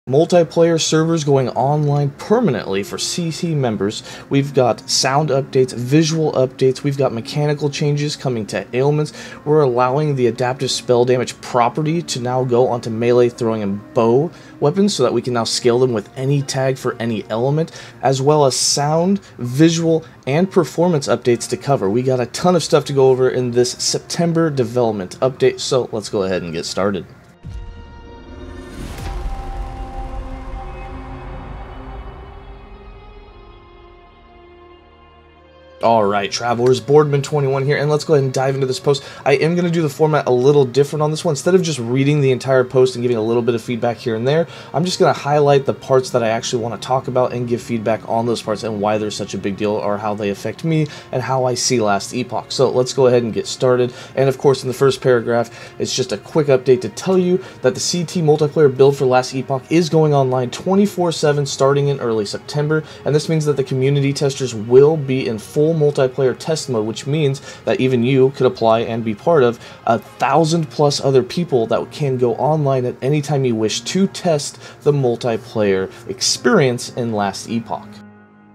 Multiplayer servers going online permanently for CT members. We've got sound updates, visual updates, we've got mechanical changes coming to ailments. We're allowing the adaptive spell damage property to now go onto melee, throwing, and bow weapons so that we can now scale them with any tag for any element, as well as sound, visual, and performance updates to cover. We got a ton of stuff to go over in this September development update, so let's go ahead and get started. Alright, Travelers, Boardman21 here, and let's go ahead and dive into this post. I am going to do the format a little different on this one. Instead of just reading the entire post and giving a little bit of feedback here and there, I'm just going to highlight the parts that I actually want to talk about and give feedback on those parts and why they're such a big deal, or how they affect me and how I see Last Epoch. So let's go ahead and get started. And of course, in the first paragraph, it's just a quick update to tell you that the CT multiplayer build for Last Epoch is going online 24/7 starting in early September, and this means that the community testers will be in full multiplayer test mode, which means that even you could apply and be part of 1,000+ other people that can go online at any time you wish to test the multiplayer experience in Last Epoch.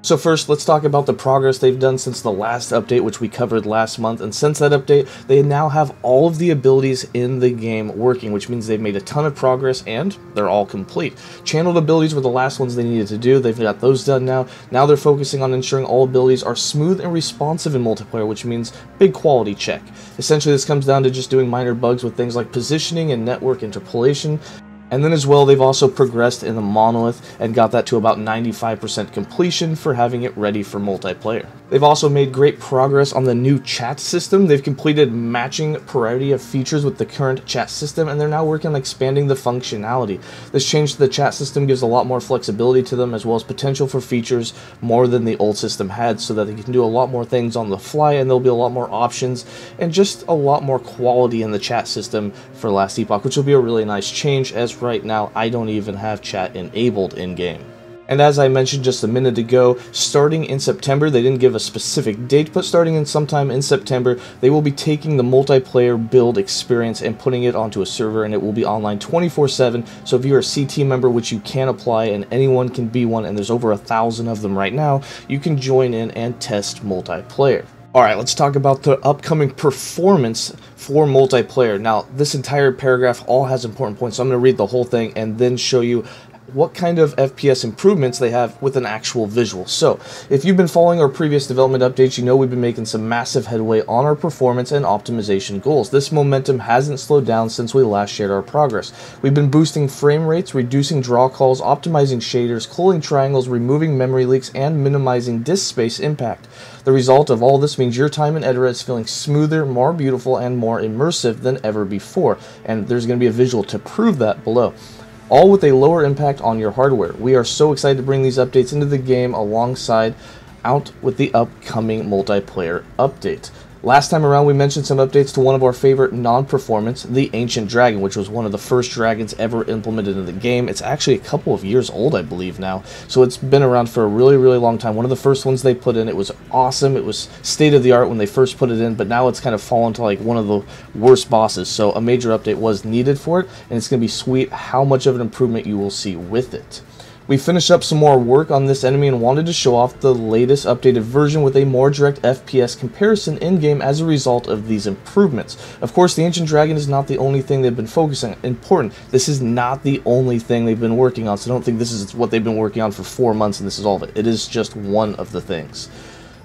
So first, let's talk about the progress they've done since the last update, which we covered last month. And since that update, they now have all of the abilities in the game working, which means they've made a ton of progress and they're all complete. Channeled abilities were the last ones they needed to do. They've got those done now. Now they're focusing on ensuring all abilities are smooth and responsive in multiplayer, which means big quality check. Essentially, this comes down to just doing minor bugs with things like positioning and network interpolation. And then as well, they've also progressed in the monolith and got that to about 95% completion for having it ready for multiplayer. They've also made great progress on the new chat system. They've completed matching priority of features with the current chat system, and they're now working on expanding the functionality. This change to the chat system gives a lot more flexibility to them, as well as potential for features more than the old system had, so that they can do a lot more things on the fly, and there'll be a lot more options and just a lot more quality in the chat system for Last Epoch, which will be a really nice change, as right now I don't even have chat enabled in-game. And as I mentioned just a minute ago, starting in September, they didn't give a specific date, but starting in sometime in September, they will be taking the multiplayer build experience and putting it onto a server, and it will be online 24/7. So if you're a CT member, which you can apply and anyone can be one, and there's over 1,000 of them right now, you can join in and test multiplayer. Alright, let's talk about the upcoming performance for multiplayer. Now, this entire paragraph all has important points, so I'm going to read the whole thing and then show you what kind of FPS improvements they have with an actual visual. So, if you've been following our previous development updates, you know we've been making some massive headway on our performance and optimization goals. This momentum hasn't slowed down since we last shared our progress. We've been boosting frame rates, reducing draw calls, optimizing shaders, cooling triangles, removing memory leaks, and minimizing disk space impact. The result of all this means your time in Edera is feeling smoother, more beautiful, and more immersive than ever before, and there's going to be a visual to prove that below. All with a lower impact on your hardware. We are so excited to bring these updates into the game alongside out with the upcoming multiplayer update. Last time around, we mentioned some updates to one of our favorite non-performance, the Ancient Dragon, which was one of the first dragons ever implemented in the game. It's actually a couple of years old, I believe now, so it's been around for a really, really long time. One of the first ones they put in. It was awesome. It was state-of-the-art when they first put it in, but now it's kind of fallen to like one of the worst bosses, so a major update was needed for it, and it's going to be sweet how much of an improvement you will see with it. We finished up some more work on this enemy and wanted to show off the latest updated version with a more direct FPS comparison in-game as a result of these improvements. Of course, the Ancient Dragon is not the only thing they've been focusing on. Important, this is not the only thing they've been working on, so don't think this is what they've been working on for 4 months and this is all of it. It is just one of the things.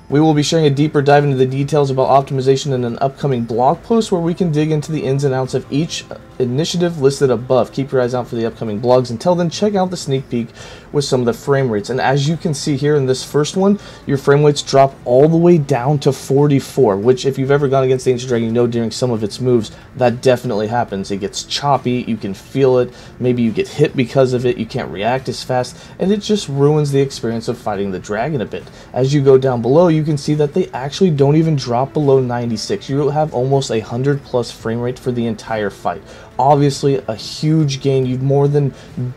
We will be sharing a deeper dive into the details about optimization in an upcoming blog post where we can dig into the ins and outs of each initiative listed above. Keep your eyes out for the upcoming blogs. Until then, check out the sneak peek with some of the frame rates. And as you can see here in this first one, your frame rates drop all the way down to 44, which if you've ever gone against the Ancient Dragon, you know during some of its moves, that definitely happens. It gets choppy, you can feel it, maybe you get hit because of it, you can't react as fast, and it just ruins the experience of fighting the dragon a bit. As you go down below, you you can see that they actually don't even drop below 96. You have almost 100+ frame rate for the entire fight. Obviously a huge gain. You've more than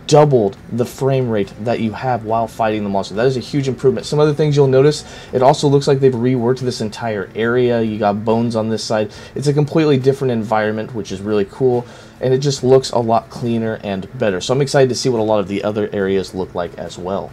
doubled the frame rate that you have while fighting the monster. That is a huge improvement. Some other things you'll notice, it also looks like they've reworked this entire area. You got bones on this side. It's a completely different environment, which is really cool, and it just looks a lot cleaner and better. So I'm excited to see what a lot of the other areas look like as well.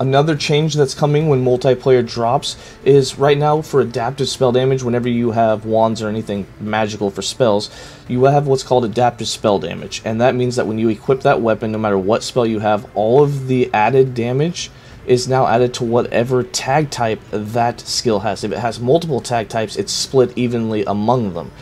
Another change that's coming when multiplayer drops is right now for adaptive spell damage, whenever you have wands or anything magical for spells, you have what's called adaptive spell damage. And that means that when you equip that weapon, no matter what spell you have, all of the added damage is now added to whatever tag type that skill has. If it has multiple tag types, it's split evenly among them.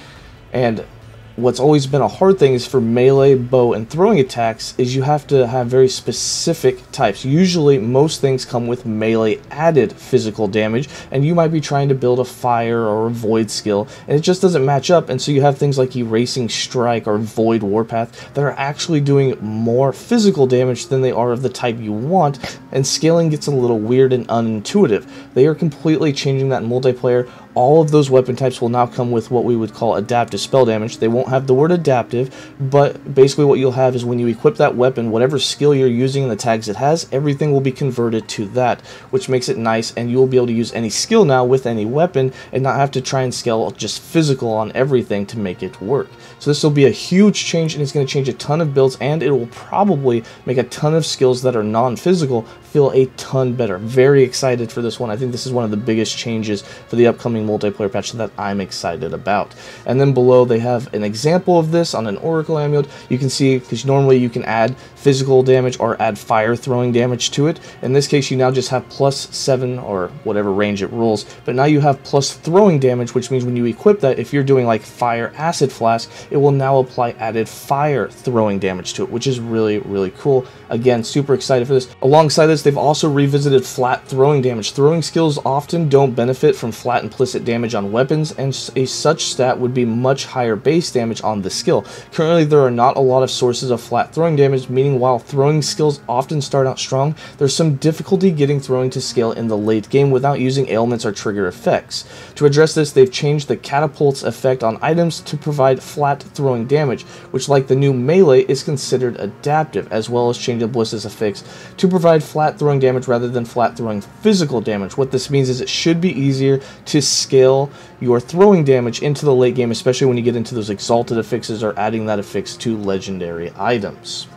And what's always been a hard thing is for melee, bow, and throwing attacks is you have to have very specific types. Usually most things come with melee added physical damage, and you might be trying to build a fire or a void skill, and it just doesn't match up, and so you have things like erasing strike or void warpath that are actually doing more physical damage than they are of the type you want, and scaling gets a little weird and unintuitive. They are completely changing that in multiplayer. All of those weapon types will now come with what we would call adaptive spell damage. They won't have the word adaptive, but basically what you'll have is when you equip that weapon, whatever skill you're using and the tags it has, everything will be converted to that, which makes it nice, and you'll be able to use any skill now with any weapon and not have to try and scale just physical on everything to make it work. So this will be a huge change, and it's going to change a ton of builds, and it will probably make a ton of skills that are non-physical feel a ton better. Very excited for this one. I think this is one of the biggest changes for the upcoming multiplayer patch that I'm excited about. And then below they have an example of this on an Oracle amulet. You can see, because normally you can add physical damage or add fire throwing damage to it. In this case you now just have +7 or whatever range it rules, but now you have plus throwing damage, which means when you equip that, if you're doing like fire acid flask, it will now apply added fire throwing damage to it, which is really, really cool. Again, super excited for this. Alongside this, they've also revisited flat throwing damage. Throwing skills often don't benefit from flat implicit damage on weapons, and a such stat would be much higher base damage on the skill. Currently, there are not a lot of sources of flat throwing damage, meaning while throwing skills often start out strong, there's some difficulty getting throwing to scale in the late game without using ailments or trigger effects. To address this, they've changed the catapult's effect on items to provide flat throwing damage, which, like the new melee, is considered adaptive, as well as changing Bliss's affix to provide flat throwing damage rather than flat throwing physical damage. What this means is it should be easier to scale your throwing damage into the late game, especially when you get into those exalted affixes or adding that affix to legendary items.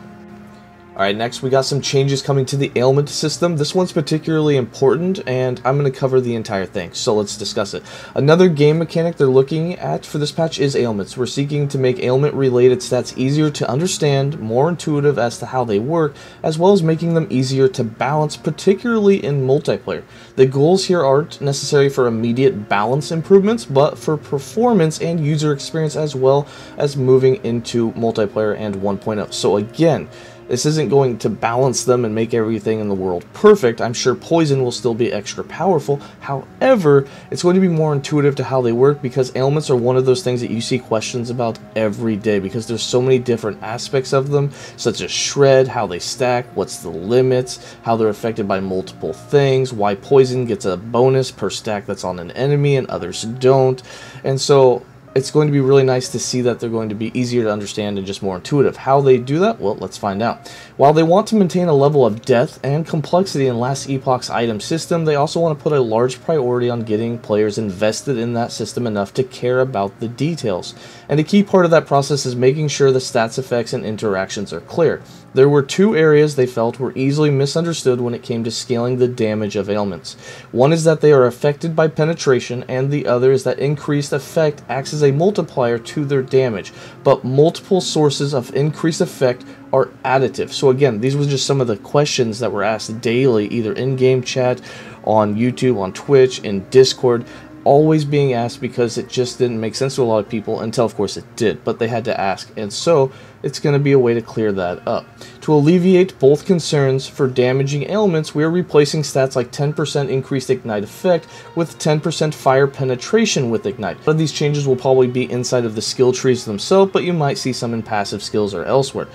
Alright, next we got some changes coming to the ailment system. This one's particularly important, and I'm going to cover the entire thing, so let's discuss it. Another game mechanic they're looking at for this patch is ailments. We're seeking to make ailment-related stats easier to understand, more intuitive as to how they work, as well as making them easier to balance, particularly in multiplayer. The goals here aren't necessary for immediate balance improvements, but for performance and user experience, as well as moving into multiplayer and 1.0. So again, this isn't going to balance them and make everything in the world perfect. I'm sure poison will still be extra powerful. However, it's going to be more intuitive to how they work, because ailments are one of those things that you see questions about every day, because there's so many different aspects of them, such as shred, how they stack, what's the limits, how they're affected by multiple things, why poison gets a bonus per stack that's on an enemy and others don't. And so it's going to be really nice to see that they're going to be easier to understand and just more intuitive. How they do that? Well, let's find out. While they want to maintain a level of depth and complexity in last Epoch's item system, they also want to put a large priority on getting players invested in that system enough to care about the details. And a key part of that process is making sure the stats, effects, and interactions are clear. There were two areas they felt were easily misunderstood when it came to scaling the damage of ailments. One is that they are affected by penetration, and the other is that increased effect acts as a multiplier to their damage, but multiple sources of increased effect are additive. So again, these were just some of the questions that were asked daily, either in-game chat, on YouTube, on Twitch, in Discord, always being asked because it just didn't make sense to a lot of people until, of course, it did, but they had to ask, and so it's going to be a way to clear that up. To alleviate both concerns for damaging ailments, we are replacing stats like 10% increased ignite effect with 10% fire penetration with ignite. A lot of these changes will probably be inside of the skill trees themselves, but you might see some in passive skills or elsewhere.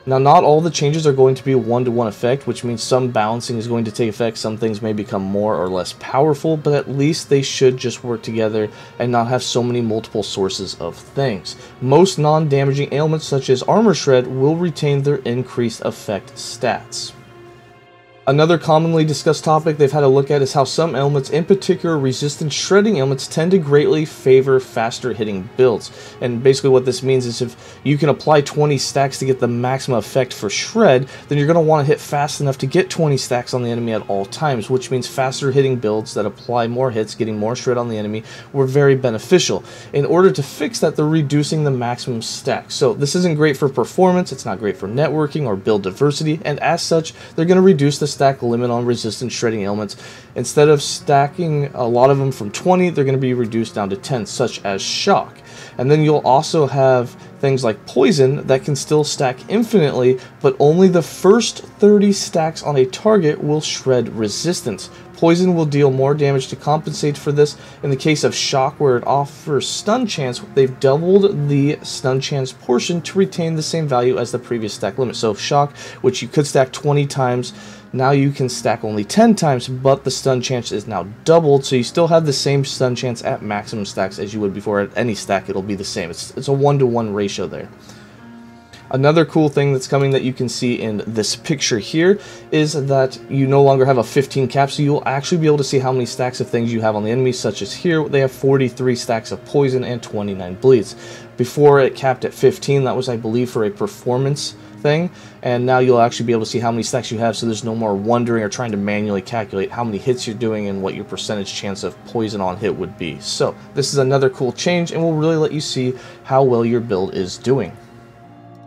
Now, not all the changes are going to be a one-to-one effect, which means some balancing is going to take effect, some things may become more or less powerful, but at least they should just work together and not have so many multiple sources of things. Most non-damaging ailments, such as Armor Shred, will retain their increased effect stats. Another commonly discussed topic they've had a look at is how some ailments, in particular resistant shredding ailments, tend to greatly favor faster hitting builds. And basically what this means is if you can apply 20 stacks to get the maximum effect for shred, then you're going to want to hit fast enough to get 20 stacks on the enemy at all times, which means faster hitting builds that apply more hits, getting more shred on the enemy, were very beneficial. In order to fix that, they're reducing the maximum stack. So this isn't great for performance, it's not great for networking or build diversity, and as such, they're going to reduce the stack limit on resistant shredding ailments. Instead of stacking a lot of them from 20, they're going to be reduced down to 10, such as shock. And then you'll also have things like poison that can still stack infinitely, but only the first 30 stacks on a target will shred resistance. Poison will deal more damage to compensate for this. In the case of shock, where it offers stun chance, they've doubled the stun chance portion to retain the same value as the previous stack limit. So shock, which you could stack 20 times, now you can stack only 10 times, but the stun chance is now doubled, so you still have the same stun chance at maximum stacks as you would before. At any stack, it'll be the same. It's a 1-to-1 ratio there. Another cool thing that's coming that you can see in this picture here is that you no longer have a 15 cap, so you'll actually be able to see how many stacks of things you have on the enemy, such as here, they have 43 stacks of poison and 29 bleeds. Before it capped at 15, that was, I believe, for a performance thing, and now you'll actually be able to see how many stacks you have, so there's no more wondering or trying to manually calculate how many hits you're doing and what your percentage chance of poison on hit would be. So this is another cool change and will really let you see how well your build is doing.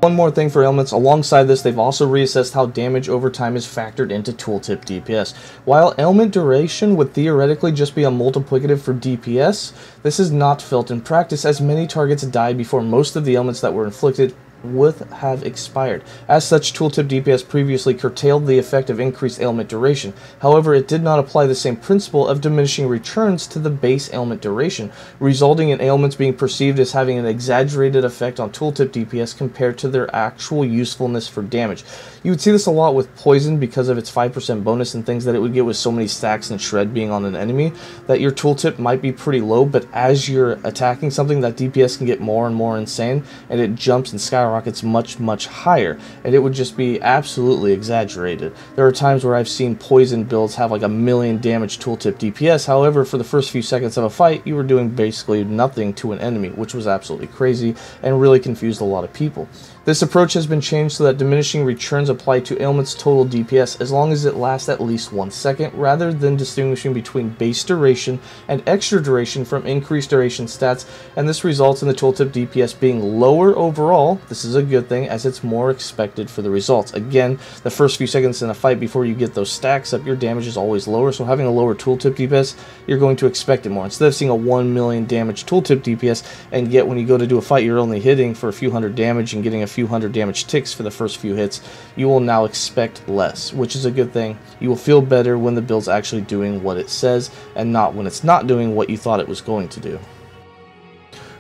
One more thing for ailments, alongside this, they've also reassessed how damage over time is factored into Tooltip DPS. While ailment duration would theoretically just be a multiplicative for DPS, this is not felt in practice, as many targets die before most of the ailments that were inflicted would have expired. As such, Tooltip DPS previously curtailed the effect of increased ailment duration. However, it did not apply the same principle of diminishing returns to the base ailment duration, resulting in ailments being perceived as having an exaggerated effect on Tooltip DPS compared to their actual usefulness for damage. You would see this a lot with poison because of its 5% bonus and things that it would get with so many stacks and shred being on an enemy, that your tooltip might be pretty low, but as you're attacking something, that DPS can get more and more insane, and it jumps and skyrockets much higher, and it would just be absolutely exaggerated. There are times where I've seen poison builds have like 1,000,000 damage tooltip DPS, however, for the first few seconds of a fight, you were doing basically nothing to an enemy, which was absolutely crazy and really confused a lot of people. This approach has been changed so that diminishing returns apply to ailments total DPS as long as it lasts at least 1 second, rather than distinguishing between base duration and extra duration from increased duration stats, and this results in the tooltip DPS being lower overall. This is a good thing, as it's more expected for the results. Again, the first few seconds in a fight before you get those stacks up, your damage is always lower, so having a lower tooltip DPS, you're going to expect it more. Instead of seeing a 1,000,000 damage tooltip DPS, and yet when you go to do a fight, you're only hitting for a few hundred damage and getting a few hundred damage ticks for the first few hits, you will now expect less, which is a good thing. You will feel better when the build's actually doing what it says, and not when it's not doing what you thought it was going to do.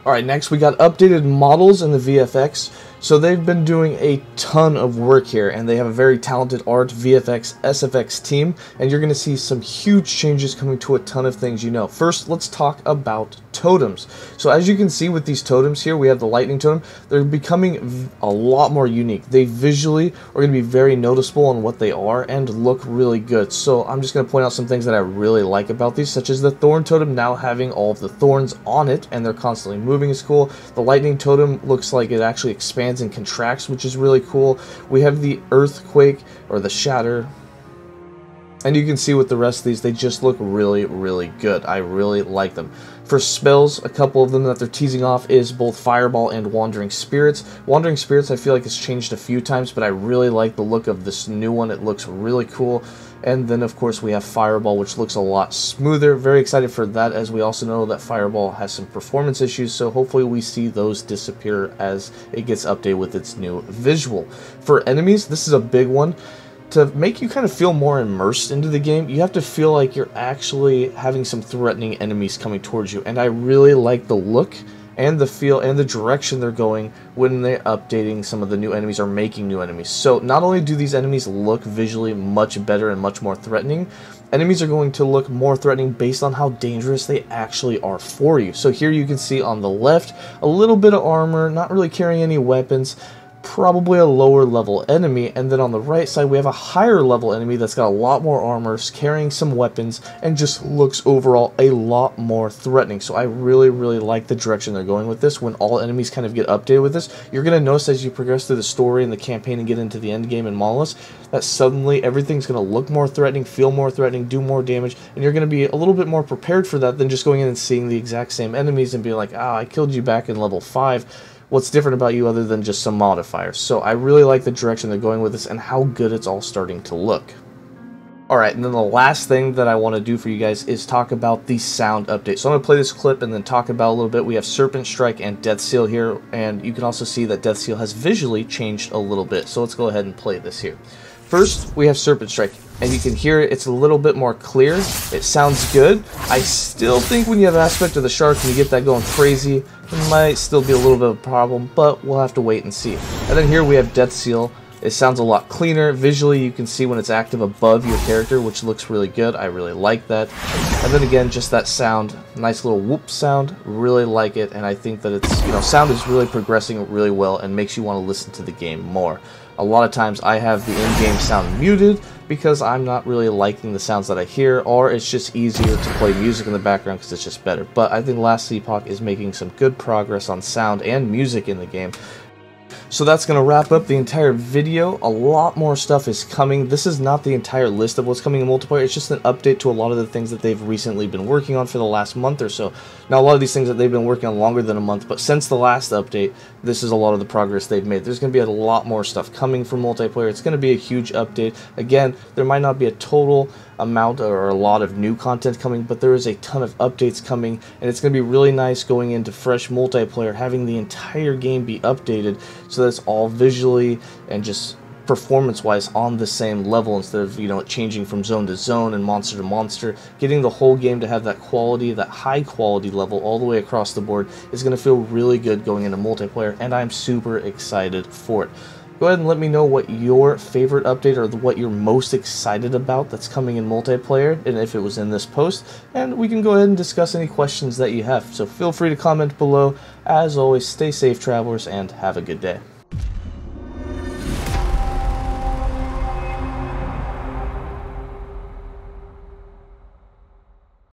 Alright, next we got updated models in the VFX. So they've been doing a ton of work here, and they have a very talented art, VFX, SFX team, and you're going to see some huge changes coming to a ton of things you know. First, let's talk about totems. So as you can see with these totems here, we have the lightning totem. They're becoming a lot more unique. They visually are going to be very noticeable on what they are and look really good. So I'm just going to point out some things that I really like about these, such as the thorn totem now having all of the thorns on it, and they're constantly moving is cool. The lightning totem looks like it actually expands and contracts, which is really cool. We have the earthquake, or the shatter, and you can see with the rest of these, they just look really good. I really like them. For spells, a couple of them that they're teasing off is both Fireball and Wandering Spirits. Wandering Spirits I feel like it's changed a few times, but I really like the look of this new one. It looks really cool. And then of course we have Fireball, which looks a lot smoother. Very excited for that, as we also know that Fireball has some performance issues, so hopefully we see those disappear as it gets updated with its new visual. For enemies, this is a big one. To make you kind of feel more immersed into the game, you have to feel like you're actually having some threatening enemies coming towards you, and I really like the look and the feel and the direction they're going when they're updating some of the new enemies or making new enemies. So not only do these enemies look visually much better and much more threatening, enemies are going to look more threatening based on how dangerous they actually are for you. So here you can see on the left, a little bit of armor, not really carrying any weapons, probably a lower level enemy, and then on the right side we have a higher level enemy that's got a lot more armor, carrying some weapons, and just looks overall a lot more threatening. So I really like the direction they're going with this. When all enemies kind of get updated with this, you're going to notice as you progress through the story and the campaign and get into the end game in Monolith, that suddenly everything's going to look more threatening, feel more threatening, do more damage, and you're going to be a little bit more prepared for that than just going in and seeing the exact same enemies and being like, ah, I killed you back in level 5. What's different about you other than just some modifiers? So I really like the direction they're going with this and how good it's all starting to look. Alright, and then the last thing that I want to do for you guys is talk about the sound update. So I'm going to play this clip and then talk about a little bit. We have Serpent Strike and Death Seal here, and you can also see that Death Seal has visually changed a little bit. So let's go ahead and play this here. First, we have Serpent Strike, and you can hear it's a little bit more clear. It sounds good. I still think when you have Aspect of the Shark and you get that going crazy, it might still be a little bit of a problem, but we'll have to wait and see. And then here we have Death Seal. It sounds a lot cleaner. Visually, you can see when it's active above your character, which looks really good. I really like that. And then again, just that sound, nice little whoop sound, really like it, and I think that it's, sound is really progressing really well and makes you want to listen to the game more. A lot of times I have the in-game sound muted because I'm not really liking the sounds that I hear, or it's just easier to play music in the background because it's just better. But I think Last Epoch is making some good progress on sound and music in the game. So that's going to wrap up the entire video. A lot more stuff is coming. This is not the entire list of what's coming in multiplayer. It's just an update to a lot of the things that they've recently been working on for the last month or so. Now, a lot of these things that they've been working on longer than a month, but since the last update, this is a lot of the progress they've made. There's going to be a lot more stuff coming for multiplayer. It's going to be a huge update. Again, there might not be a total amount or a lot of new content coming, but there is a ton of updates coming, and it's going to be really nice going into fresh multiplayer, having the entire game be updated so that it's all visually and just performance-wise on the same level instead of, changing from zone to zone and monster to monster. Getting the whole game to have that quality, that high quality level all the way across the board is going to feel really good going into multiplayer, and I'm super excited for it. Go ahead and let me know what your favorite update or what you're most excited about that's coming in multiplayer, and if it was in this post, and we can go ahead and discuss any questions that you have. So feel free to comment below. As always, stay safe, travelers, and have a good day.